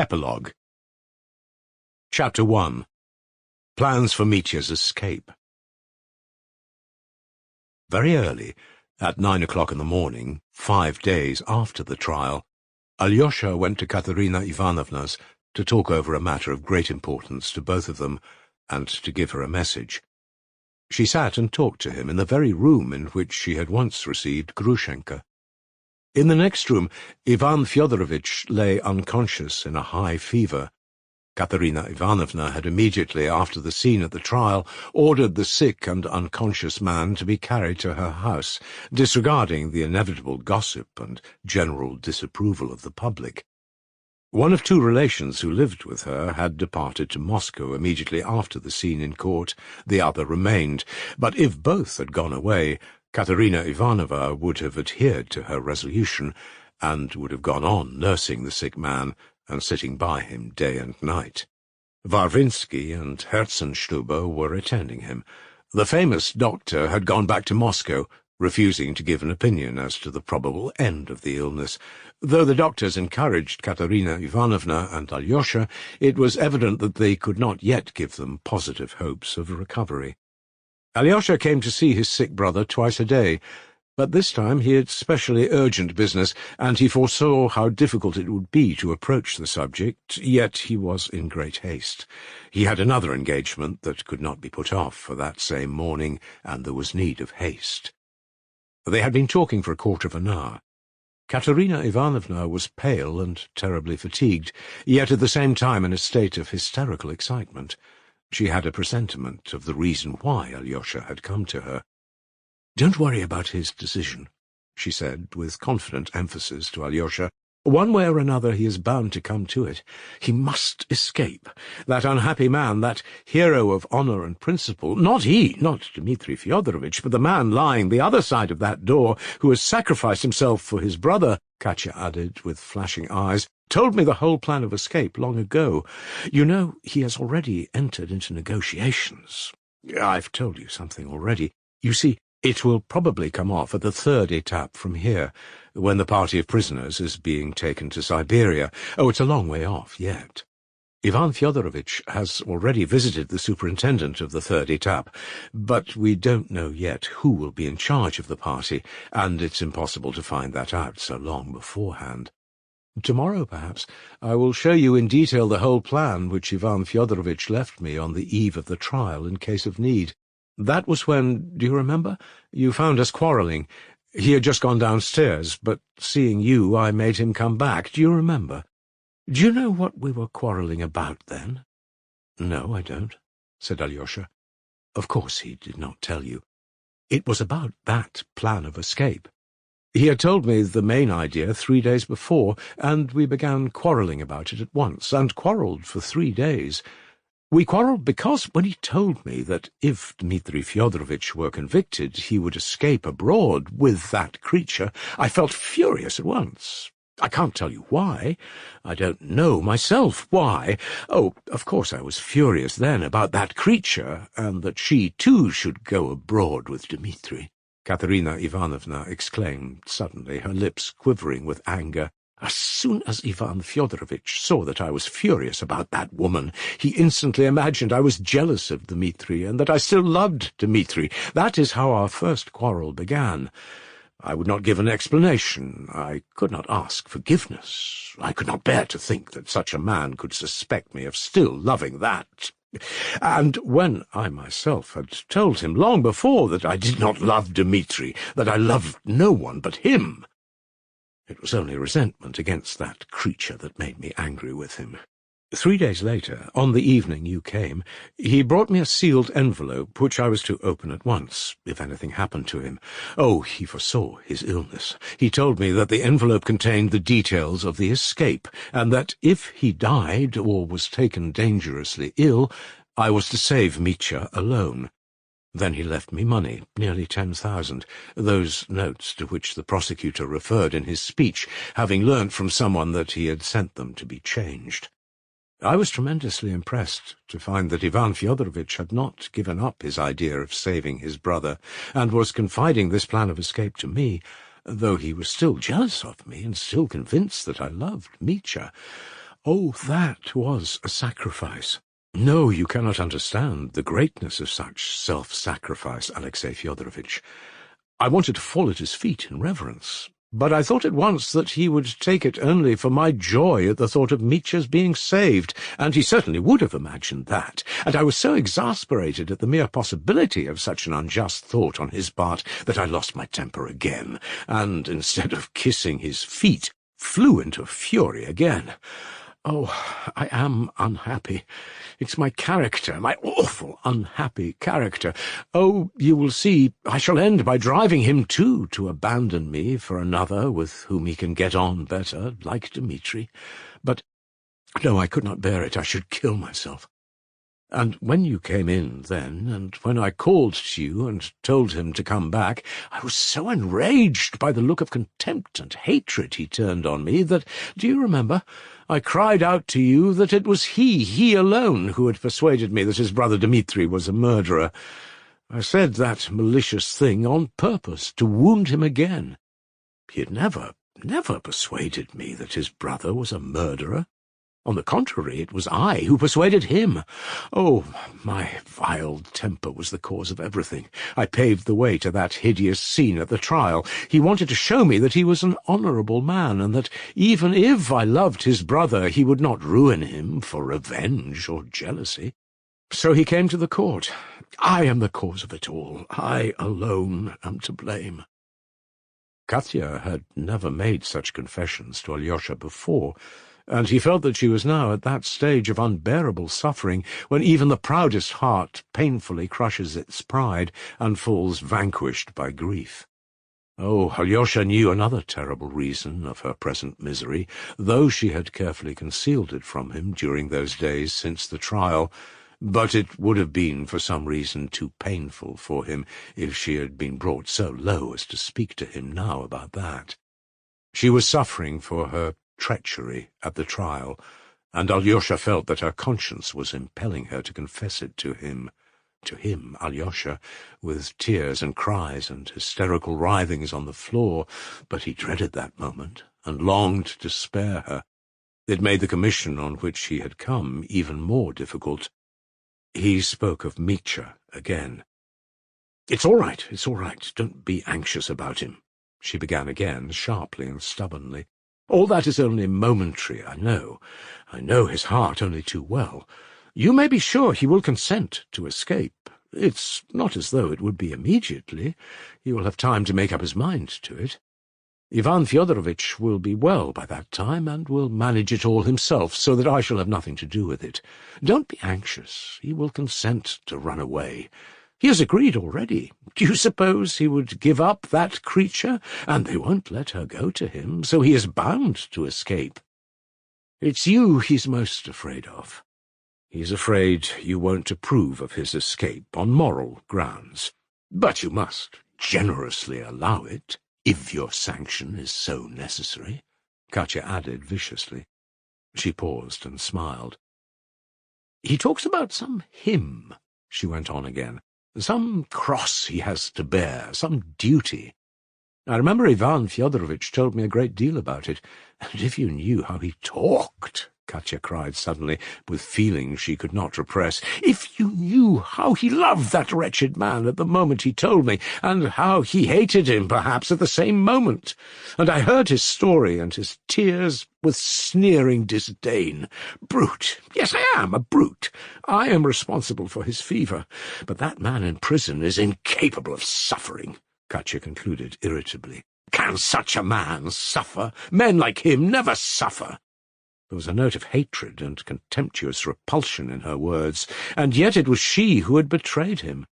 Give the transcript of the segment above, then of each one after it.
Epilogue. Chapter 1. Plans for Mitya's escape. Very early, at 9 o'clock in the morning, 5 days after the trial, Alyosha went to Katerina Ivanovna's to talk over a matter of great importance to both of them and to give her a message. She sat and talked to him in the very room in which she had once received Grushenka. In the next room, Ivan Fyodorovitch lay unconscious in a high fever. Katerina Ivanovna had immediately after the scene at the trial ordered the sick and unconscious man to be carried to her house, disregarding the inevitable gossip and general disapproval of the public. One of 2 relations who lived with her had departed to Moscow immediately after the scene in court. The other remained, but if both had gone away, Katerina Ivanovna would have adhered to her resolution, and would have gone on nursing the sick man and sitting by him day and night. Varvinsky and Herzenstube were attending him. The famous doctor had gone back to Moscow, refusing to give an opinion as to the probable end of the illness. Though the doctors encouraged Katerina Ivanovna and Alyosha, it was evident that they could not yet give them positive hopes of recovery. Alyosha came to see his sick brother twice a day, but this time he had specially urgent business, and he foresaw how difficult it would be to approach the subject, yet he was in great haste. He had another engagement that could not be put off for that same morning, and there was need of haste. They had been talking for a quarter of an hour. Katerina Ivanovna was pale and terribly fatigued, yet at the same time in a state of hysterical excitement. She had a presentiment of the reason why Alyosha had come to her. "Don't worry about his decision," she said, with confident emphasis to Alyosha. "One way or another he is bound to come to it. He must escape. That unhappy man, that hero of honour and principle, not he, not Dmitri Fyodorovitch, but the man lying the other side of that door, who has sacrificed himself for his brother," Katya added, with flashing eyes, "told me the whole plan of escape long ago. You know, he has already entered into negotiations. I've told you something already. You see, it will probably come off at the 3rd étape from here, when the party of prisoners is being taken to Siberia. Oh, it's a long way off yet. Ivan Fyodorovitch has already visited the superintendent of the 3rd étape, but we don't know yet who will be in charge of the party, and it's impossible to find that out so long beforehand. Tomorrow, perhaps, I will show you in detail the whole plan which Ivan Fyodorovitch left me on the eve of the trial in case of need. That was when, do you remember, you found us quarrelling. He had just gone downstairs, but seeing you, I made him come back. Do you remember? Do you know what we were quarrelling about then?" "No, I don't," said Alyosha. Of course he did not tell you. It was about that plan of escape. He had told me the main idea 3 days before, and we began quarrelling about it at once, and quarrelled for 3 days. We quarrelled because when he told me that if Dmitri Fyodorovitch were convicted he would escape abroad with that creature, I felt furious at once. I can't tell you why. I don't know myself why. Oh, of course I was furious then about that creature, and that she too should go abroad with Dmitri," Katerina Ivanovna exclaimed suddenly, her lips quivering with anger. "As soon as Ivan Fyodorovitch saw that I was furious about that woman, he instantly imagined I was jealous of Dmitri, and that I still loved Dmitri. That is how our first quarrel began. I would not give an explanation. I could not ask forgiveness. I could not bear to think that such a man could suspect me of still loving that. And when I myself had told him long before that I did not love Dmitri, that I loved no one but him, it was only resentment against that creature that made me angry with him. 3 days later, on the evening you came, he brought me a sealed envelope which I was to open at once, if anything happened to him. Oh, he foresaw his illness. He told me that the envelope contained the details of the escape, and that if he died or was taken dangerously ill, I was to save Mitya alone. Then he left me money, nearly 10,000, those notes to which the prosecutor referred in his speech, having learnt from someone that he had sent them to be changed. I was tremendously impressed to find that Ivan Fyodorovitch had not given up his idea of saving his brother, and was confiding this plan of escape to me, though he was still jealous of me and still convinced that I loved Mitya. Oh, that was a sacrifice. No, you cannot understand the greatness of such self-sacrifice, Alexey Fyodorovitch. I wanted to fall at his feet in reverence, but I thought at once that he would take it only for my joy at the thought of Mitya's being saved, and he certainly would have imagined that, and I was so exasperated at the mere possibility of such an unjust thought on his part that I lost my temper again, and, instead of kissing his feet, flew into fury again. Oh, I am unhappy. It's my character, my awful, unhappy character. Oh, you will see, I shall end by driving him, too, to abandon me for another with whom he can get on better, like Dmitri. But, no, I could not bear it. I should kill myself. And when you came in then, and when I called to you and told him to come back, I was so enraged by the look of contempt and hatred he turned on me that, do you remember, I cried out to you that it was he alone, who had persuaded me that his brother Dmitri was a murderer. I said that malicious thing on purpose, to wound him again. He had never persuaded me that his brother was a murderer. On the contrary, it was I who persuaded him. Oh, my vile temper was the cause of everything. I paved the way to that hideous scene at the trial. He wanted to show me that he was an honourable man, and that even if I loved his brother, he would not ruin him for revenge or jealousy. So he came to the court. I am the cause of it all. I alone am to blame. Katya had never made such confessions to Alyosha before, and he felt that she was now at that stage of unbearable suffering when even the proudest heart painfully crushes its pride and falls vanquished by grief. Oh, Alyosha knew another terrible reason of her present misery, though she had carefully concealed it from him during those days since the trial, but it would have been for some reason too painful for him if she had been brought so low as to speak to him now about that. She was suffering for her treachery at the trial, and Alyosha felt that her conscience was impelling her to confess it to him, Alyosha, with tears and cries and hysterical writhings on the floor, but he dreaded that moment and longed to spare her. It made the commission on which he had come even more difficult. He spoke of Mitya again. It's all right, don't be anxious about him," she began again, sharply and stubbornly. "All that is only momentary, I know. I know his heart only too well. You may be sure he will consent to escape. It's not as though it would be immediately. He will have time to make up his mind to it. Ivan Fyodorovitch will be well by that time, and will manage it all himself, so that I shall have nothing to do with it. Don't be anxious. He will consent to run away. He has agreed already. Do you suppose he would give up that creature? And they won't let her go to him, so he is bound to escape. It's you he's most afraid of. He's afraid you won't approve of his escape on moral grounds. But you must generously allow it, if your sanction is so necessary," Katya added viciously. She paused and smiled. "He talks about some hymn," she went on again. "Some cross he has to bear, some duty. I remember Ivan Fyodorovitch told me a great deal about it, and if you knew how he talked," Katya cried suddenly, with feelings she could not repress, "if you knew how he loved that wretched man at the moment he told me, and how he hated him, perhaps, at the same moment. And I heard his story and his tears with sneering disdain. Brute! Yes, I am a brute. I am responsible for his fever. But that man in prison is incapable of suffering," Katya concluded irritably. "Can such a man suffer? Men like him never suffer." There was a note of hatred and contemptuous repulsion in her words, and yet it was she who had betrayed him.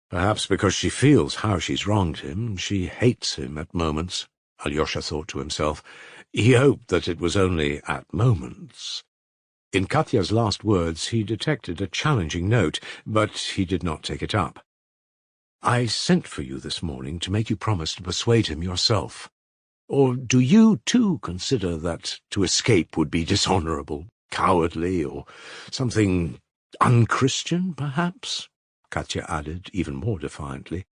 Perhaps because she feels how she's wronged him, she hates him at moments, Alyosha thought to himself. He hoped that it was only at moments. In Katya's last words he detected a challenging note, but he did not take it up. "I sent for you this morning to make you promise to persuade him yourself. Or do you, too, consider that to escape would be dishonourable, cowardly, or something unchristian, perhaps?" Katya added, even more defiantly.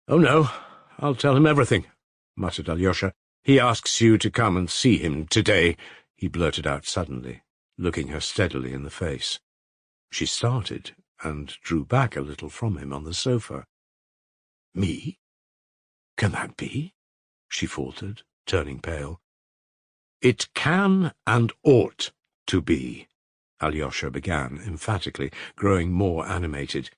"Oh, no, I'll tell him everything," muttered Alyosha. "He asks you to come and see him today," he blurted out suddenly. looking her steadily in the face. She started and drew back a little from him on the sofa. "Me? Can that be?" she faltered, turning pale. "It can and ought to be," Alyosha began emphatically, growing more animated.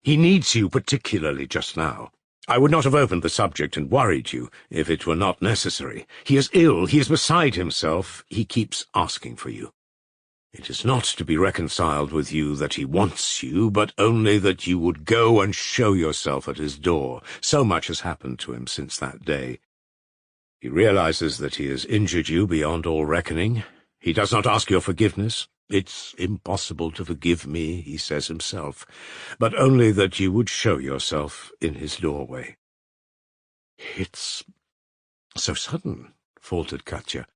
"He needs you particularly just now. I would not have opened the subject and worried you if it were not necessary. He is ill, he is beside himself, he keeps asking for you. It is not to be reconciled with you that he wants you, but only that you would go and show yourself at his door. So much has happened to him since that day. He realizes that he has injured you beyond all reckoning. He does not ask your forgiveness. It's impossible to forgive me, he says himself, but only that you would show yourself in his doorway." "It's so sudden," faltered Katya.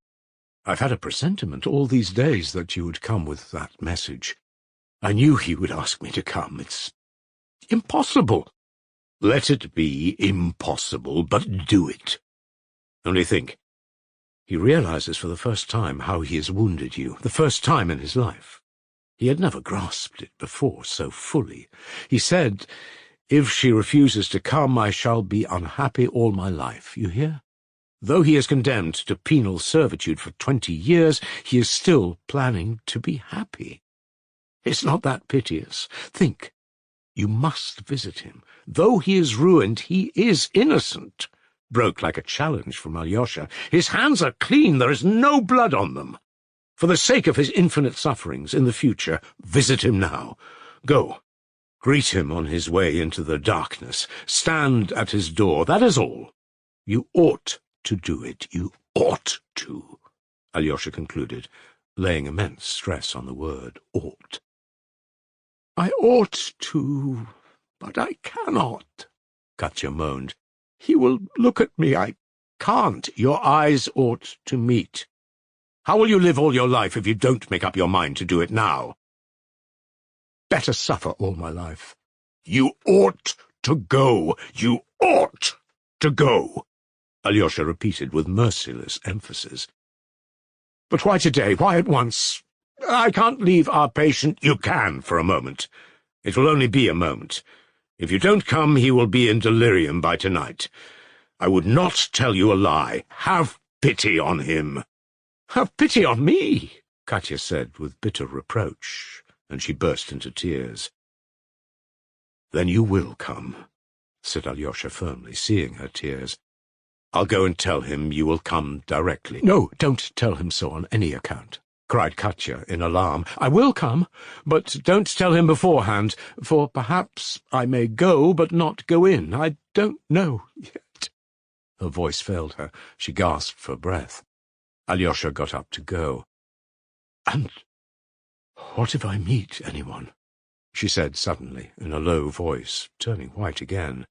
"I've had a presentiment all these days that you would come with that message. I knew he would ask me to come. It's impossible." "Let it be impossible, but do it. Only think. He realizes for the first time how he has wounded you, the first time in his life. He had never grasped it before so fully. He said, 'If she refuses to come, I shall be unhappy all my life.' You hear? Though he is condemned to penal servitude for 20 years, he is still planning to be happy. It's not that piteous. Think. You must visit him. Though he is ruined, he is innocent." Broke like a challenge from Alyosha. "His hands are clean, there is no blood on them. For the sake of his infinite sufferings in the future, visit him now. Go. Greet him on his way into the darkness. Stand at his door, that is all. You ought to do it, you ought to," Alyosha concluded, laying immense stress on the word ought. "I ought to, but I cannot," Katya moaned. "He will look at me. I can't. Your eyes ought to meet. How will you live all your life if you don't make up your mind to do it now?" "Better suffer all my life." "You ought to go. You ought to go," Alyosha repeated with merciless emphasis. "But why today? Why at once? I can't leave our patient." "You can for a moment. It will only be a moment. If you don't come, he will be in delirium by tonight. I would not tell you a lie. Have pity on him." "Have pity on me," Katya said with bitter reproach, and she burst into tears. "Then you will come," said Alyosha firmly, seeing her tears. "I'll go and tell him you will come directly." "No, don't tell him so on any account," cried Katya in alarm. "I will come, but don't tell him beforehand, for perhaps I may go but not go in. I don't know yet." Her voice failed her. She gasped for breath. Alyosha got up to go. "And what if I meet anyone?" she said suddenly, in a low voice, turning white again.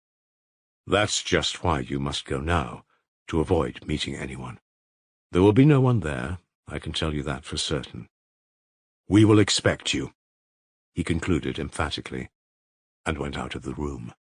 "That's just why you must go now, to avoid meeting anyone. There will be no one there, I can tell you that for certain. We will expect you," he concluded emphatically, and went out of the room.